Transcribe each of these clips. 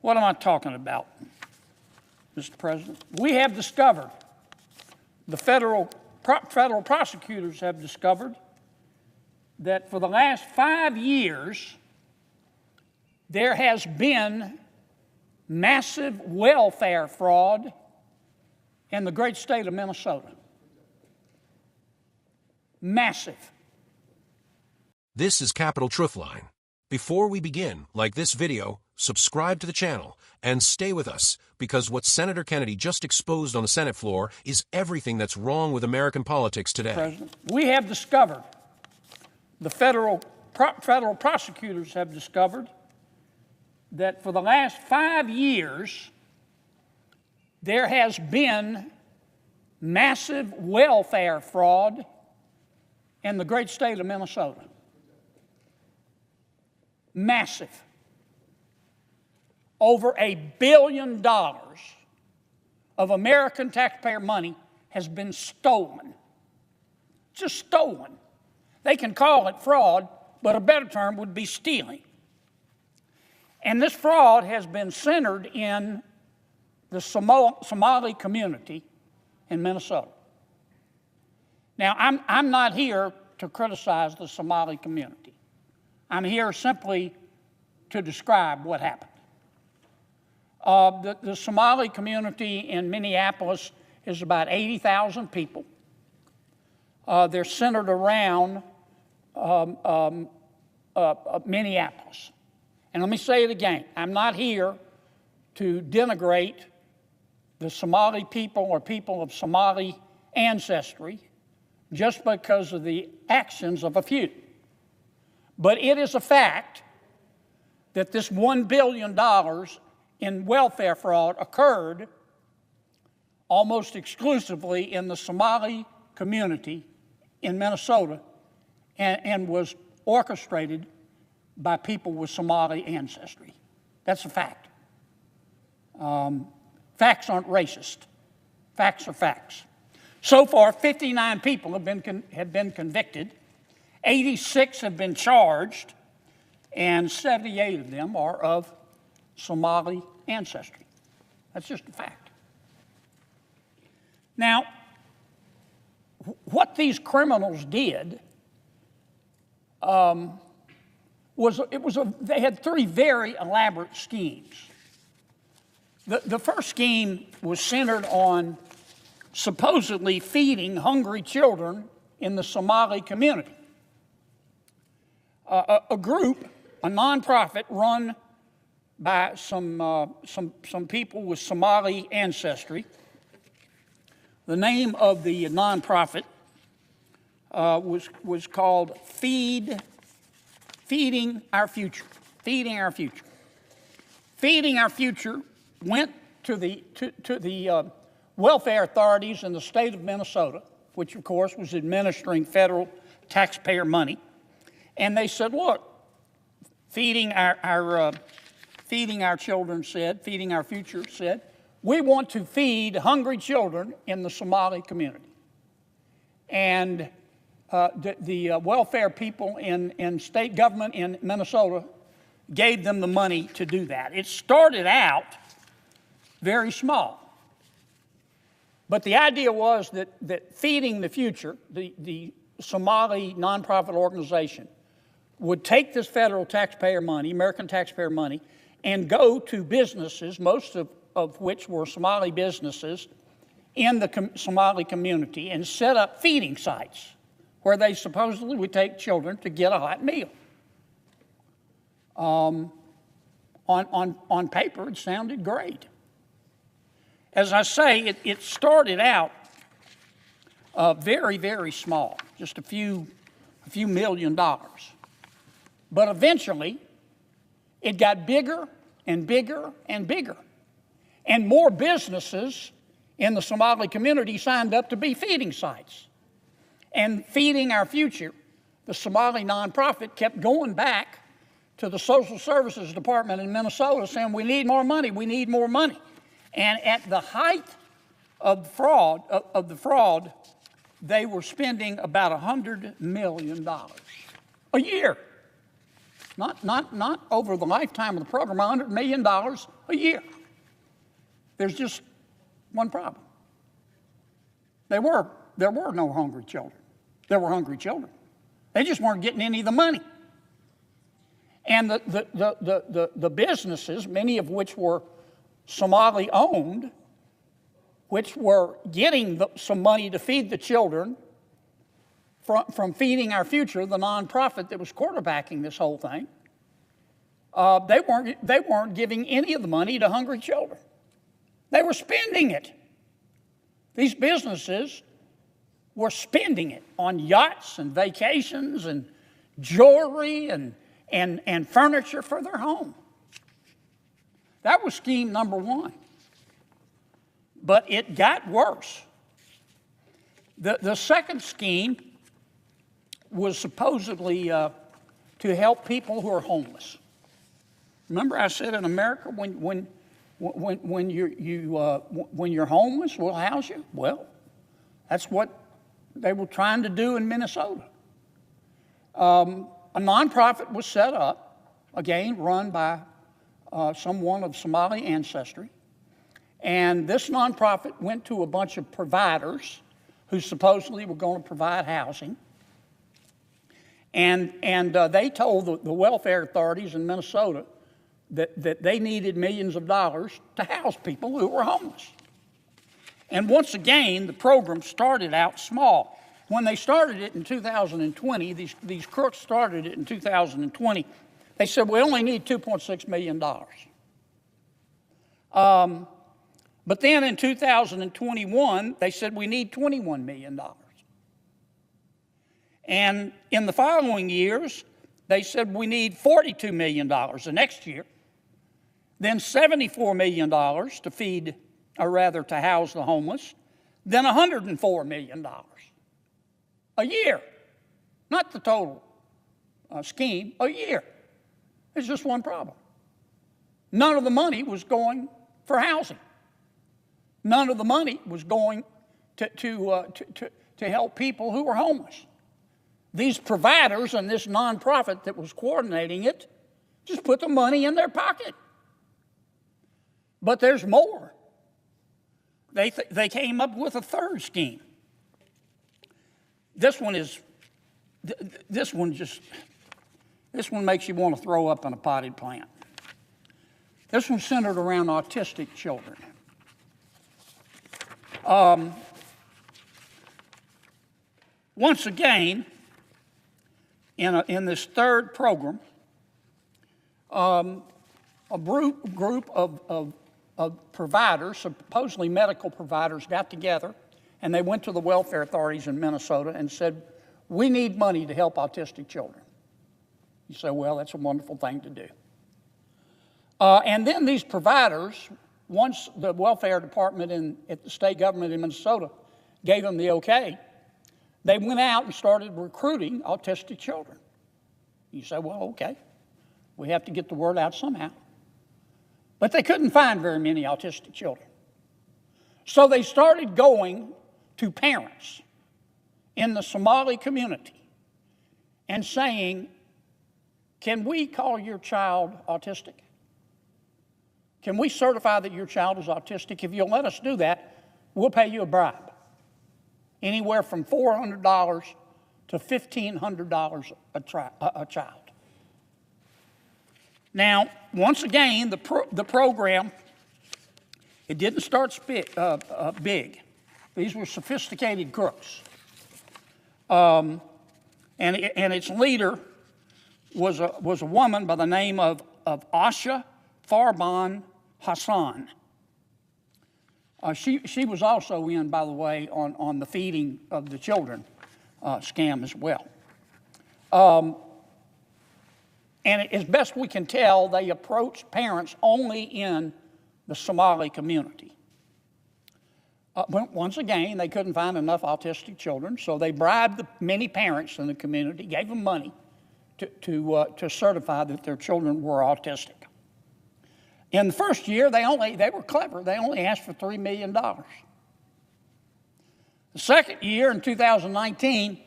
What am I talking about, Mr. President? We have discovered, the federal prosecutors have discovered, that for the last 5 years, there has been massive welfare fraud in the great state of Minnesota. Massive. This is Capital Truthline. Before we begin, like this video, subscribe to the channel, and stay with us, because what Senator Kennedy just exposed on the Senate floor is everything that's wrong with American politics today. President, we have discovered, the federal prosecutors have discovered, that for the last 5 years, there has been massive welfare fraud in the great state of Minnesota. Massive. Over $1 billion of American taxpayer money has been stolen. Just stolen. They can call it fraud, but a better term would be stealing. And this fraud has been centered in the Somali community in Minnesota. Now, I'm not here to criticize the Somali community. I'm here simply to describe what happened. The Somali community in Minneapolis is about 80,000 people. They're centered around Minneapolis. And let me say it again. I'm not here to denigrate the Somali people or people of Somali ancestry just because of the actions of a few. But it is a fact that this $1 billion in welfare fraud occurred almost exclusively in the Somali community in Minnesota and was orchestrated by people with Somali ancestry. That's a fact. Facts aren't racist. Facts are facts. So far, 59 people have been convicted, 86 have been charged, and 78 of them are of Somali ancestry. That's just a fact. Now, what these criminals did they had 3 very elaborate schemes. The first scheme was centered on supposedly feeding hungry children in the Somali community. A group, a nonprofit run by some people with Somali ancestry. The name of the nonprofit was called Feeding Our Future. Feeding Our Future. Feeding Our Future went to the welfare authorities in the state of Minnesota, which of course was administering federal taxpayer money, and they said, "Look, Feeding Our Children said, Feeding Our Future said, we want to feed hungry children in the Somali community." And the welfare people in state government in Minnesota gave them the money to do that. It started out very small. But the idea was that Feeding the Future, the Somali nonprofit organization, would take this federal taxpayer money, American taxpayer money, and go to businesses, most of which were Somali businesses, in the Somali community, and set up feeding sites where they supposedly would take children to get a hot meal. On paper, it sounded great. As I say, it started out very, very small, just a few $1 million. But eventually, it got bigger and bigger and bigger. And more businesses in the Somali community signed up to be feeding sites. And Feeding Our Future, the Somali nonprofit, kept going back to the Social Services Department in Minnesota saying, "We need more money, we need more money." And at the height of the fraud, they were spending about $100 million a year. Not over the lifetime of the program, $100 million a year. There's just one problem. There were no hungry children. There were hungry children. They just weren't getting any of the money. And the businesses, many of which were Somali owned, which were getting some money to feed the children from Feeding Our Future, the nonprofit that was quarterbacking this whole thing, they weren't giving any of the money to hungry children. They were spending it. These businesses were spending it on yachts and vacations and jewelry and furniture for their home. That was scheme number one. But it got worse. The second scheme was supposedly to help people who are homeless. Remember, I said in America, when you're homeless, we'll house you. Well, that's what they were trying to do in Minnesota. A nonprofit was set up, again run by someone of Somali ancestry, and this nonprofit went to a bunch of providers who supposedly were going to provide housing. And they told the welfare authorities in Minnesota that they needed millions of dollars to house people who were homeless. And once again, the program started out small. When they started it in 2020, these crooks started it in 2020, they said, we only need $2.6 million. But then in 2021, they said we need $21 million. And in the following years, they said we need $42 million the next year, then $74 million to feed, or rather to house the homeless, then $104 million a year. Not the total scheme, a year. There's just one problem. None of the money was going for housing. None of the money was going to help people who were homeless. These providers and this nonprofit that was coordinating it just put the money in their pocket. But there's more. They came up with a third scheme. This one makes you want to throw up in a potted plant. This one's centered around autistic children. Once again, in this third program, a group of providers, supposedly medical providers, got together and they went to the welfare authorities in Minnesota and said, we need money to help autistic children. You say, well, that's a wonderful thing to do. And then these providers, once the welfare department at the state government in Minnesota gave them the okay, they went out and started recruiting autistic children. You say, well, okay, we have to get the word out somehow. But they couldn't find very many autistic children. So they started going to parents in the Somali community and saying, can we call your child autistic? Can we certify that your child is autistic? If you'll let us do that, we'll pay you a bribe. Anywhere from $400 to $1,500 a child. Now, once again, the program, it didn't start big. These were sophisticated crooks. And its leader was a woman by the name of Asha Farban Hassan. She was also in, by the way, on the feeding of the children scam as well. And as best we can tell, they approached parents only in the Somali community. But once again, they couldn't find enough autistic children, so they bribed the many parents in the community, gave them money to certify that their children were autistic. In the first year, they were clever. They only asked for $3 million. The second year, in 2019,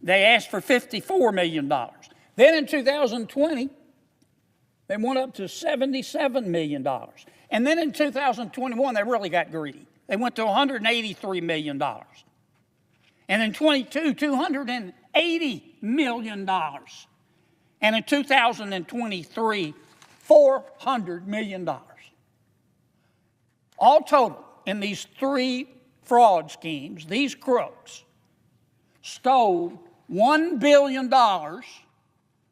they asked for $54 million. Then in 2020, they went up to $77 million. And then in 2021, they really got greedy. They went to $183 million. And in 22, $280 million. And in 2023, $400 million. All total, in these three fraud schemes, these crooks stole $1 billion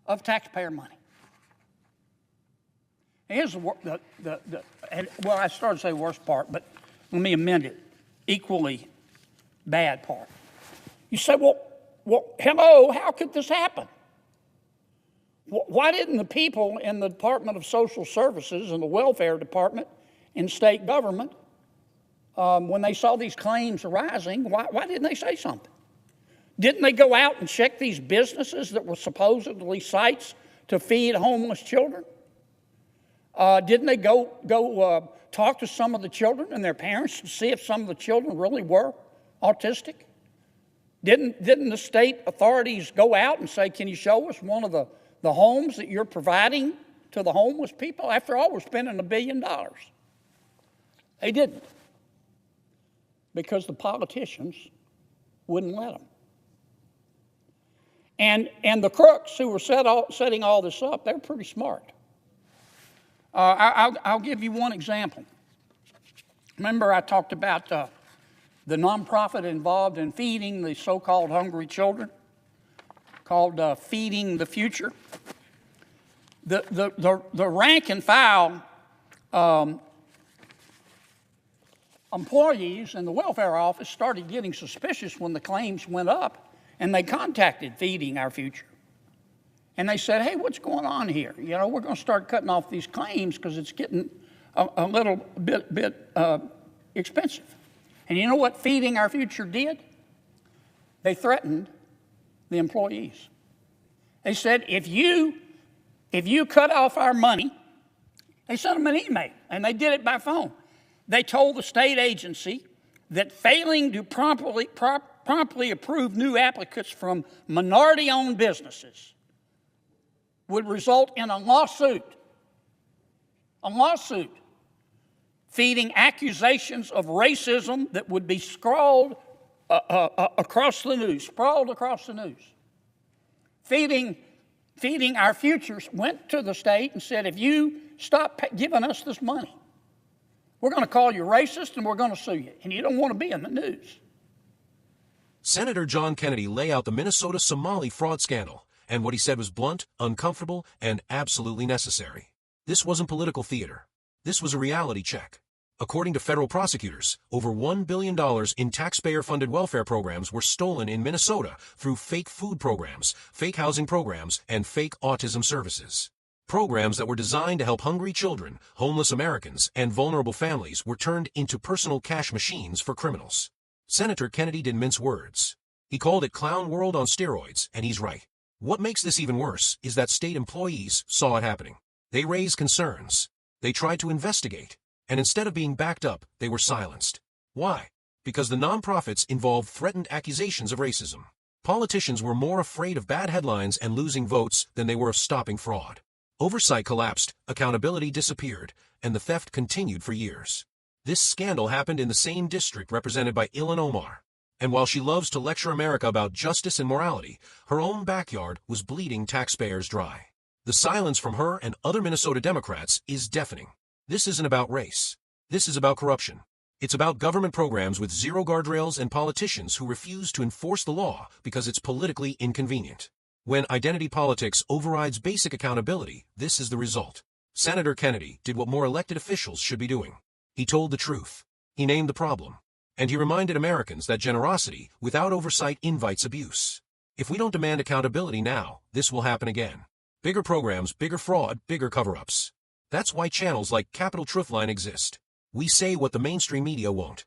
of taxpayer money. Here's well, I started to say worst part, but let me amend it. Equally bad part. You say, well, hello, how could this happen? Why didn't the people in the Department of Social Services and the Welfare Department in state government, when they saw these claims arising, why didn't they say something? Didn't they go out and check these businesses that were supposedly sites to feed homeless children? Didn't they go talk to some of the children and their parents to see if some of the children really were autistic? Didn't the state authorities go out and say, can you show us one of the homes that you're providing to the homeless people? After all, we're spending $1 billion. They didn't, because the politicians wouldn't let them. And the crooks who were setting all this up, they're pretty smart. I'll give you one example. Remember I talked about the nonprofit involved in feeding the so-called hungry children, called Feeding the Future. The rank and file employees in the welfare office started getting suspicious when the claims went up, and they contacted Feeding Our Future. And they said, hey, what's going on here? You know, we're going to start cutting off these claims because it's getting a little bit expensive. And you know what Feeding Our Future did? They threatened the employees. They said, if you cut off our money, they sent them an email, and they did it by phone. They told the state agency that failing to promptly approve new applicants from minority-owned businesses would result in a lawsuit, feeding accusations of racism that would be scrawled across the news, sprawled across the news. Feeding Our Futures went to the state and said, if you stop giving us this money, we're going to call you racist and we're going to sue you, and you don't want to be in the news. Senator John Kennedy lay out the Minnesota Somali fraud scandal, and what he said was blunt, uncomfortable, and absolutely necessary. This wasn't political theater. This was a reality check. According to federal prosecutors, over $1 billion in taxpayer-funded welfare programs were stolen in Minnesota through fake food programs, fake housing programs, and fake autism services. Programs that were designed to help hungry children, homeless Americans, and vulnerable families were turned into personal cash machines for criminals. Senator Kennedy didn't mince words. He called it clown world on steroids, and he's right. What makes this even worse is that state employees saw it happening. They raised concerns. They tried to investigate. And instead of being backed up, they were silenced. Why? Because the nonprofits involved threatened accusations of racism. Politicians were more afraid of bad headlines and losing votes than they were of stopping fraud. Oversight collapsed, accountability disappeared, and the theft continued for years. This scandal happened in the same district represented by Ilhan Omar. And while she loves to lecture America about justice and morality, her own backyard was bleeding taxpayers dry. The silence from her and other Minnesota Democrats is deafening. This isn't about race. This is about corruption. It's about government programs with zero guardrails and politicians who refuse to enforce the law because it's politically inconvenient. When identity politics overrides basic accountability, this is the result. Senator Kennedy did what more elected officials should be doing. He told the truth. He named the problem. And he reminded Americans that generosity without oversight invites abuse. If we don't demand accountability now, this will happen again. Bigger programs, bigger fraud, bigger cover-ups. That's why channels like Capitol Truthline exist. We say what the mainstream media won't.